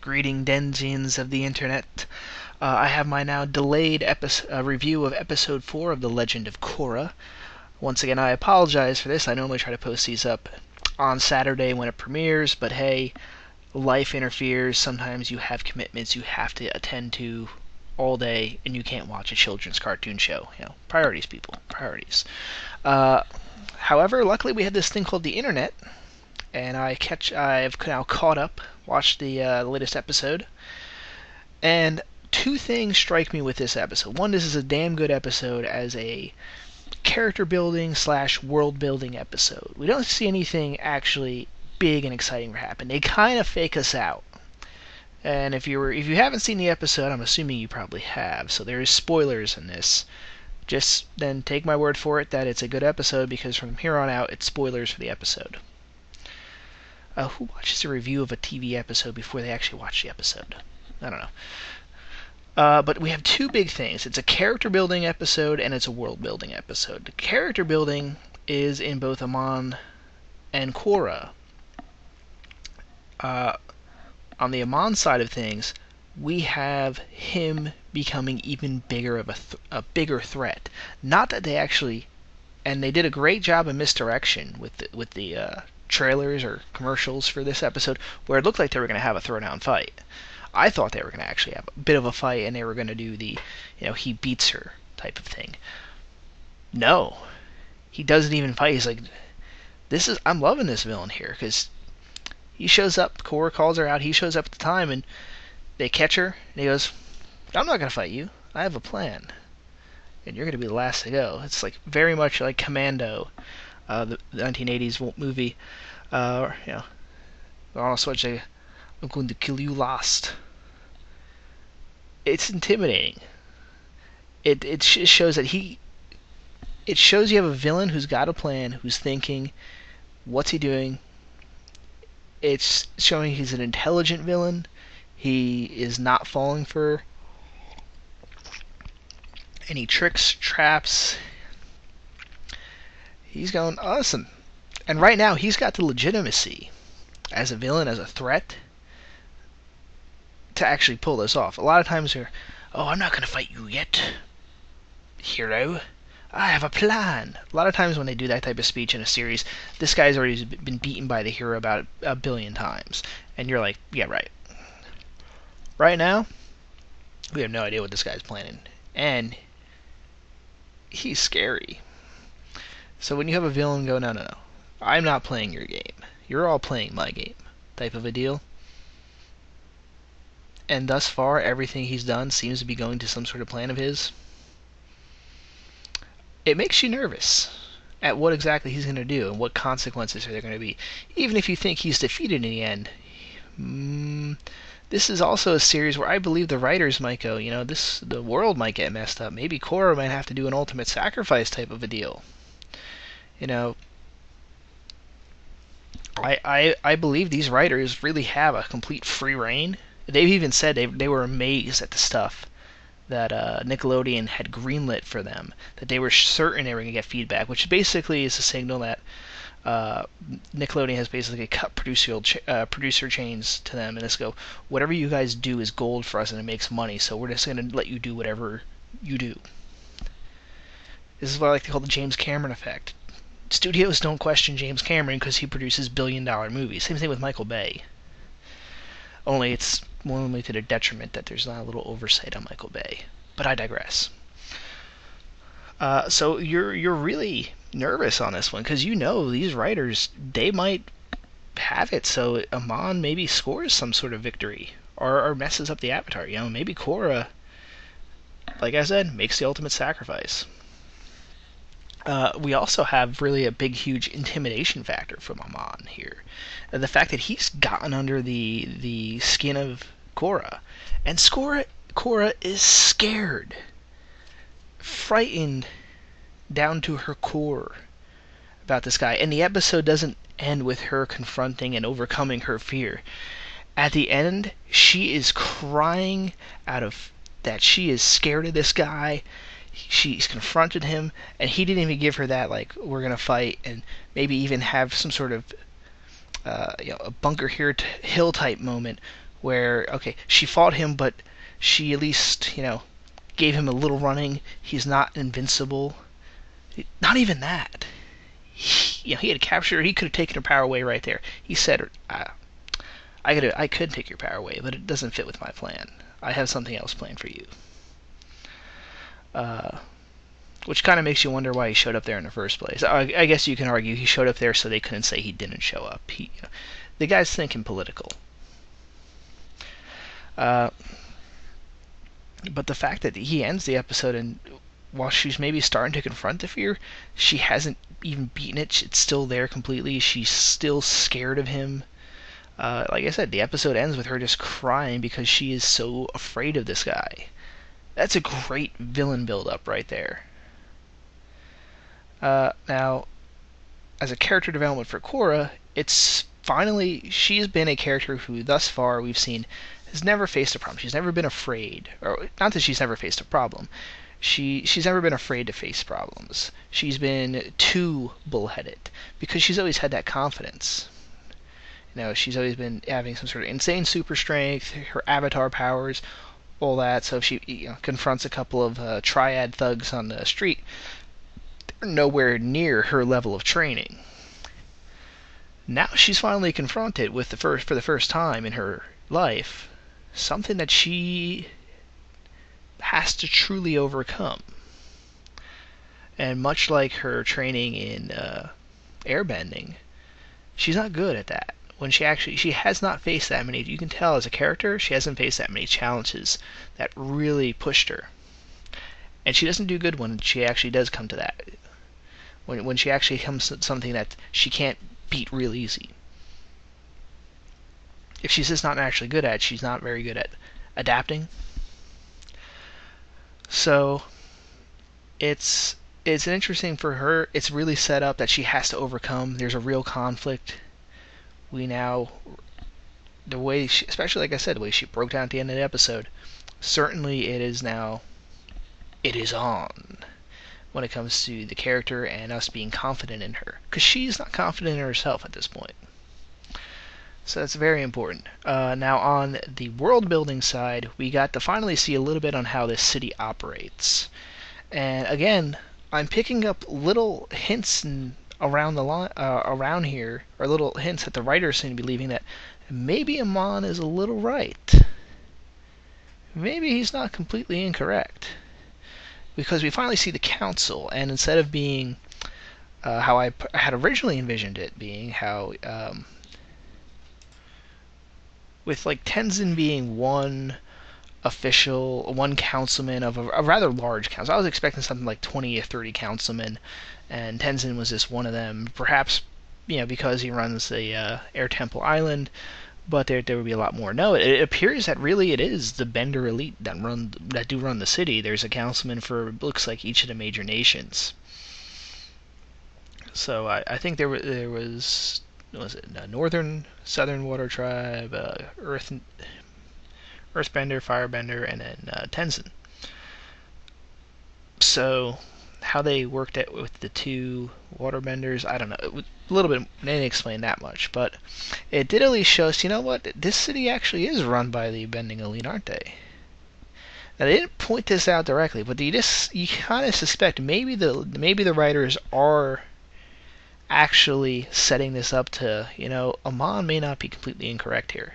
Greeting denizens of the internet. I have my now delayed review of episode 4 of The Legend of Korra. Once again, I apologize for this. I normally try to post these up on Saturday when it premieres, but hey, life interferes. Sometimes you have commitments you have to attend to all day, and you can't watch a children's cartoon show. Priorities, people. Priorities. However, luckily we have this thing called the internet, and I've now caught up, watched the latest episode, and two things strike me with this episode. One, this is a damn good episode as a character building / world building episode. We don't see anything actually big and exciting happen. They kind of fake us out. And if you haven't seen the episode, I'm assuming you probably have, so there is spoilers in this. Just then take my word for it that it's a good episode, because from here on out it's spoilers for the episode. Who watches a review of a TV episode before they actually watch the episode? I don't know. But we have two big things. It's a character building episode and it's a world building episode. The character building is in both Amon and Korra. On the Amon side of things, we have him becoming even bigger of a bigger threat. Not that they actually, and they did a great job of misdirection with the trailers or commercials for this episode, where it looked like they were going to have a throwdown fight. I thought they were going to actually have a bit of a fight, and they were going to do the, he beats her type of thing. No, he doesn't even fight. He's like, I'm loving this villain here, because he shows up, Korra calls her out, he shows up at the time, and they catch her, and he goes, I'm not going to fight you, I have a plan, and you're going to be the last to go. It's like very much like Commando, the 1980s movie. Arnold Schwarzenegger, I'm going to kill you last. It's intimidating. It shows that it shows you have a villain who's got a plan, who's thinking, what's he doing? It's showing he's an intelligent villain. He is not falling for any tricks, traps. He's going awesome. And right now, he's got the legitimacy as a villain, as a threat, to actually pull this off. A lot of times they're, I'm not going to fight you yet, hero. I have a plan. A lot of times when they do that type of speech in a series, this guy's already been beaten by the hero about a billion times. And you're like, yeah, right. Right now, we have no idea what this guy's planning. And he's scary. So when you have a villain go, no, I'm not playing your game. You're all playing my game, type of a deal. And thus far, everything he's done seems to be going to some sort of plan of his. It makes you nervous at what exactly he's going to do and what consequences are there going to be. Even if you think he's defeated in the end, this is also a series where I believe the writers might go, the world might get messed up. Maybe Korra might have to do an ultimate sacrifice type of a deal. I believe these writers really have a complete free reign. They've even said they were amazed at the stuff that Nickelodeon had greenlit for them, that they were certain they were going to get feedback, which basically is a signal that Nickelodeon has basically cut producer chains to them, and just go, whatever you guys do is gold for us and it makes money, so we're just going to let you do whatever you do. This is what I like to call the James Cameron effect. Studios don't question James Cameron because he produces billion-dollar movies. Same thing with Michael Bay. Only it's more only to their detriment that there's not a little oversight on Michael Bay. But I digress. So you're really nervous on this one because these writers, they might have it so Amon maybe scores some sort of victory or messes up the Avatar. Maybe Korra, like I said, makes the ultimate sacrifice. We also have really a big, huge intimidation factor from Amon here. The fact that he's gotten under the skin of Korra. And Korra is scared. Frightened down to her core about this guy. And the episode doesn't end with her confronting and overcoming her fear. At the end, she is crying out of that she is scared of this guy. She's confronted him, and he didn't even give her that, like, we're going to fight, and maybe even have some sort of a bunker hill type moment where, okay, she fought him, but she at least, gave him a little running. He's not invincible. Not even that. He had captured her. He could have taken her power away right there. He said, I could take your power away, but it doesn't fit with my plan. I have something else planned for you. Which kind of makes you wonder why he showed up there in the first place. I guess you can argue he showed up there so they couldn't say he didn't show up. The guy's thinking political. But the fact that he ends the episode and while she's maybe starting to confront the fear, she hasn't even beaten it. It's still there completely. She's still scared of him. Like I said, the episode ends with her just crying because she is so afraid of this guy. That's a great villain build-up right there. Now, as a character development for Korra, it's finally, she's been a character who thus far we've seen has never faced a problem. She's never been afraid, or not that she's never faced a problem. She's never been afraid to face problems. She's been too bullheaded because she's always had that confidence. She's always been having some sort of insane super strength, her avatar powers, all that. So if she confronts a couple of triad thugs on the street, they're nowhere near her level of training. Now she's finally confronted with for the first time in her life, something that she has to truly overcome. And much like her training in airbending, she's not good at that. When she has not faced that many, you can tell as a character, she hasn't faced that many challenges that really pushed her. And she doesn't do good when she actually does come to that. When she actually comes to something that she can't beat real easy. If she's just not actually good at it, she's not very good at adapting. So it's an interesting for her. It's really set up that she has to overcome. There's a real conflict. The way she, especially like I said, the way she broke down at the end of the episode, certainly it is on when it comes to the character and us being confident in her, because she's not confident in herself at this point. So that's very important. Now on the world building side, we got to finally see a little bit on how this city operates. And again, I'm picking up little hints around here, or little hints that the writers seem to be leaving that maybe Amon is a little right. Maybe he's not completely incorrect. Because we finally see the council, and instead of being how I had originally envisioned it being, how with like Tenzin being one councilman of a rather large council. I was expecting something like 20 or 30 councilmen, and Tenzin was just one of them. Perhaps, because he runs the Air Temple Island, but there would be a lot more. No, it appears that really it is the Bender elite that do run the city. There's a councilman for, looks like, each of the major nations. So I think there was Northern, Southern Water Tribe, Earthbender, Firebender, and then Tenzin. So how they worked it with the two waterbenders, I don't know. It was a little bit, they didn't explain that much, but it did at least show us, this city actually is run by the Bending Elite, aren't they? Now they didn't point this out directly, but you kind of suspect maybe the writers are actually setting this up to, Amon may not be completely incorrect here.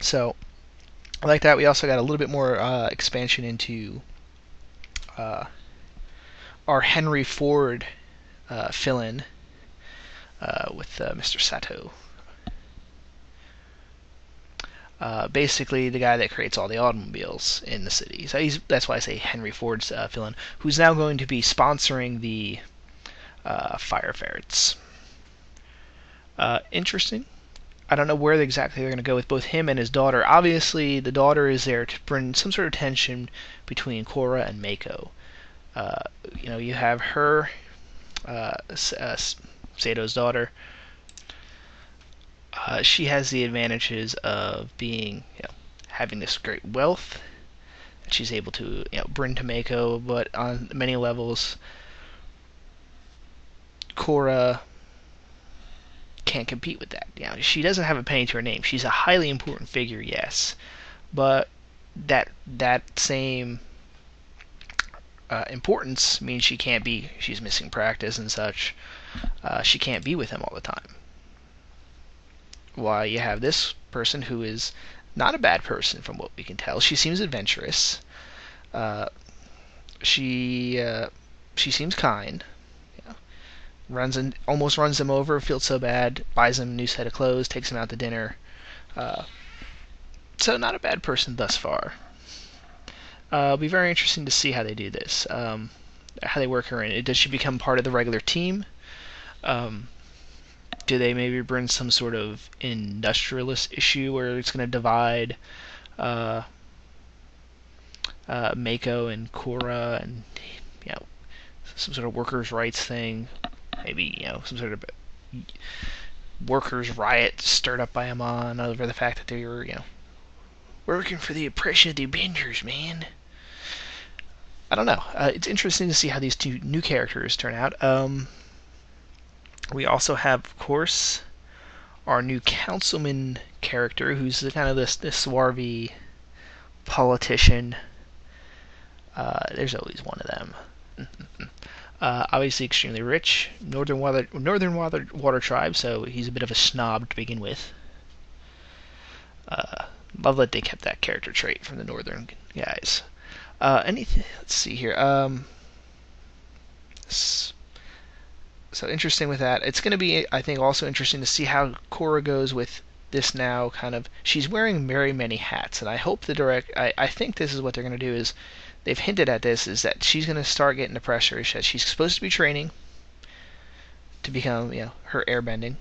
So, like that, we also got a little bit more expansion into our Henry Ford fill-in with Mr. Sato. Basically, the guy that creates all the automobiles in the city. So that's why I say Henry Ford's fill-in, who's now going to be sponsoring the Fire Ferrets. Interesting. I don't know where exactly they're going to go with both him and his daughter. Obviously, the daughter is there to bring some sort of tension between Korra and Mako. You have her, Sato's daughter. She has the advantages of being, having this great wealth that she's able to, bring to Mako. But on many levels, Korra can't compete with that. You know, she doesn't have a penny to her name. She's a highly important figure, yes, but that same importance means she can't be. She's missing practice and such. She can't be with him all the time. Why you have this person who is not a bad person from what we can tell. She seems adventurous. She seems kind. You know, almost runs him over. Feels so bad. Buys him a new set of clothes. Takes him out to dinner. So not a bad person thus far. It'll be very interesting to see how they do this. How they work her in. Does she become part of the regular team? Do they maybe bring some sort of industrialist issue where it's going to divide Mako and Korra, and some sort of workers' rights thing? Maybe some sort of workers' riot stirred up by Amon over the fact that they were working for the oppression of the Avengers, man. I don't know. It's interesting to see how these two new characters turn out. We also have, of course, our new councilman character, who's kind of this swarthy politician. There's always one of them. Obviously extremely rich, northern water tribe, so he's a bit of a snob to begin with. Love that they kept that character trait from the northern guys. Let's see here. So interesting with that. It's going to be, I think, also interesting to see how Korra goes with this now kind of... She's wearing very many hats, and I hope I think this is what they're going to do is... They've hinted at this, is that she's going to start getting the pressure. She's supposed to be training to become, her airbending.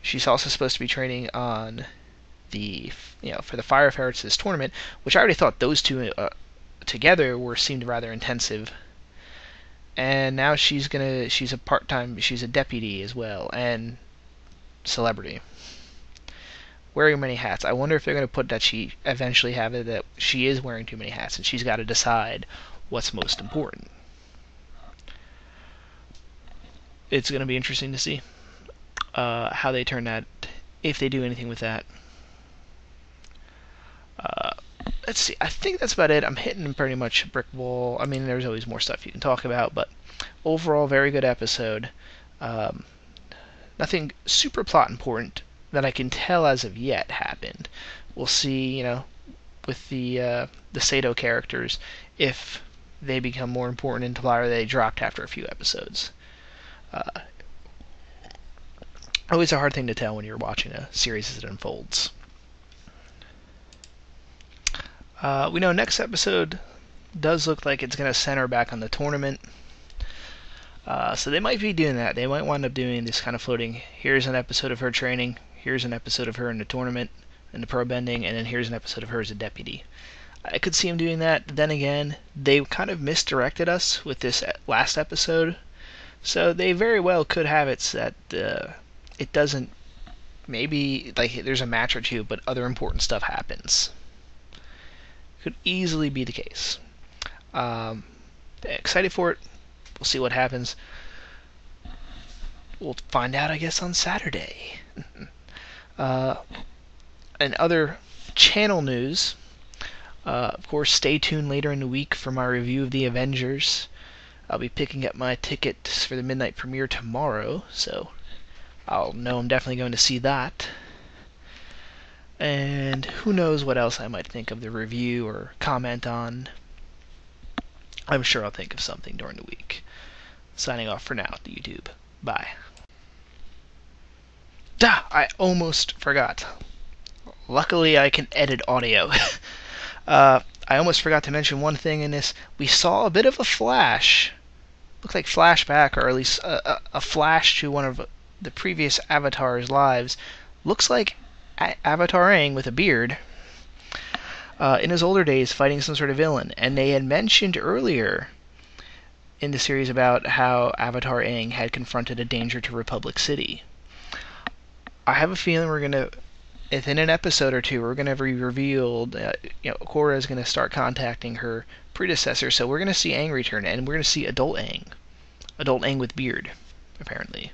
She's also supposed to be training on the, for the Fire Ferrets tournament, which I already thought those two together seemed rather intensive. And now she's a part-time, she's a deputy as well, and celebrity. Wearing many hats. I wonder if they're going to put that she eventually have it that she is wearing too many hats and she's got to decide what's most important. It's going to be interesting to see how they turn that, if they do anything with that. Let's see. I think that's about it. I'm hitting pretty much a brick wall. I mean, there's always more stuff you can talk about, but overall, very good episode. Nothing super plot important that I can tell as of yet happened. We'll see, with the Sato characters, if they become more important in Tabla or they dropped after a few episodes. Always a hard thing to tell when you're watching a series as it unfolds. We know next episode does look like it's going to center back on the tournament. So they might be doing that. They might wind up doing this kind of floating. Here's an episode of her training. Here's an episode of her in the tournament, in the pro bending, and then here's an episode of her as a deputy. I could see them doing that. Then again, they kind of misdirected us with this last episode. So they very well could have it that it doesn't... Maybe there's a match or two, but other important stuff happens. Could easily be the case. Excited for it. We'll see what happens. We'll find out, I guess, on Saturday. And other channel news, of course, stay tuned later in the week for my review of The Avengers. I'll be picking up my tickets for the midnight premiere tomorrow, so I'll know I'm definitely going to see that. And who knows what else I might think of the review or comment on. I'm sure I'll think of something during the week. Signing off for now to YouTube. Bye. I almost forgot. Luckily, I can edit audio. I almost forgot to mention one thing in this. We saw a bit of a flash. Looked like flashback, or at least a flash to one of the previous Avatar's lives. Looks like Avatar Aang with a beard. In his older days, fighting some sort of villain. And they had mentioned earlier in the series about how Avatar Aang had confronted a danger to Republic City. I have a feeling we're going to, within an episode or two, we're going to be revealed, Korra is going to start contacting her predecessor, so we're going to see Aang return, and we're going to see adult Aang with beard, apparently.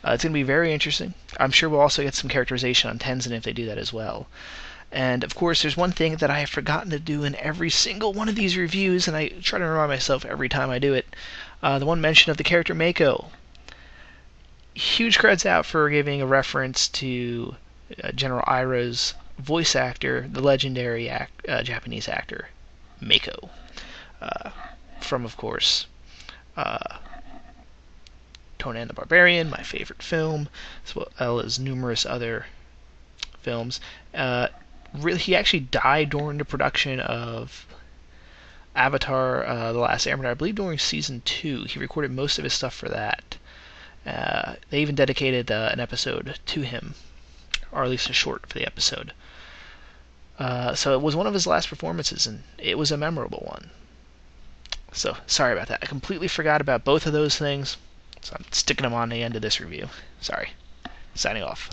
It's going to be very interesting. I'm sure we'll also get some characterization on Tenzin if they do that as well. And of course, there's one thing that I have forgotten to do in every single one of these reviews, and I try to remind myself every time I do it. The one mention of the character Mako. Huge creds out for giving a reference to General Iroh's voice actor, the legendary Japanese actor Mako, from, of course, Conan the Barbarian, my favorite film, as well as numerous other films. Really, he actually died during the production of Avatar: The Last Airbender. I believe during season 2. He recorded most of his stuff for that. They even dedicated an episode to him, or at least a short for the episode. So it was one of his last performances, and it was a memorable one. So, sorry about that. I completely forgot about both of those things, so I'm sticking them on the end of this review. Sorry. Signing off.